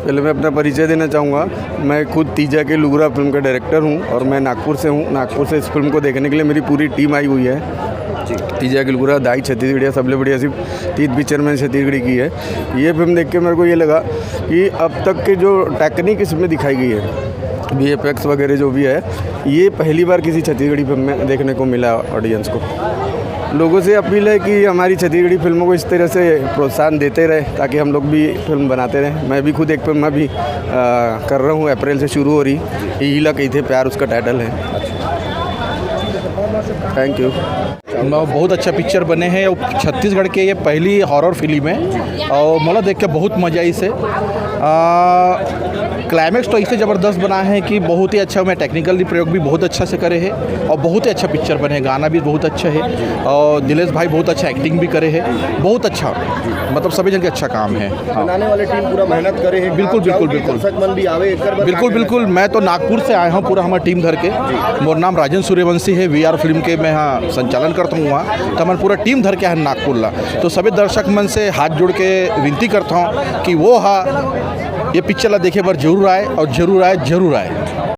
पहले मैं अपना परिचय देना चाहूँगा। मैं खुद तीजा के लुगरा फिल्म का डायरेक्टर हूँ और मैं नागपुर से हूँ। नागपुर से इस फिल्म को देखने के लिए मेरी पूरी टीम आई हुई है। तीजा के लुगरा, दाई छत्तीसगढ़िया, सबले बढ़िया सिर्फ 3 पिक्चर मैंने छत्तीसगढ़ी की है। ये फिल्म देख के मेरे को ये लगा कि अब तक के जो टेक्निक इसमें दिखाई गई है, VFX वगैरह जो भी है, ये पहली बार किसी छत्तीसगढ़ी फिल्म में देखने को मिला ऑडियंस को। लोगों से अपील है कि हमारी छत्तीसगढ़ी फिल्मों को इस तरह से प्रोत्साहन देते रहे ताकि हम लोग भी फिल्म बनाते रहें। मैं भी खुद एक फिल्म अभी कर रहा हूँ, अप्रैल से शुरू हो रही, हीला कही थे प्यार, उसका टाइटल है। Thank you. बहुत अच्छा पिक्चर बने हैं और छत्तीसगढ़ के ये पहली हॉरर फिल्म है और मला देख के बहुत मज़ा आई से। क्लाइमैक्स तो इससे ज़बरदस्त बना है कि बहुत ही अच्छा, मैं टेक्निकली प्रयोग भी बहुत अच्छा से करे हैं और बहुत ही अच्छा पिक्चर बने हैं। गाना भी बहुत अच्छा है और दिलेश भाई बहुत अच्छा एक्टिंग भी करे हैं, बहुत अच्छा, मतलब सभी जन के अच्छा काम है। बनाने वाले टीम पूरा मेहनत करे हैं। बिल्कुल बिल्कुल बिल्कुल मन भी आवे बिल्कुल बिल्कुल। मैं तो नागपुर से आया हूँ, पूरा हमारा टीम घर के। मोर नाम राजन सूर्यवंशी है, VR फिल्म के मैं यहाँ संचालन करता हूँ वहाँ, तो हमारा पूरा टीम धर के है नागपुर ला। तो सभी दर्शक मन से हाथ जोड़ के विनती करता हूँ कि वो ये पिक्चर ला देखे बार जरूर आए और जरूर आए।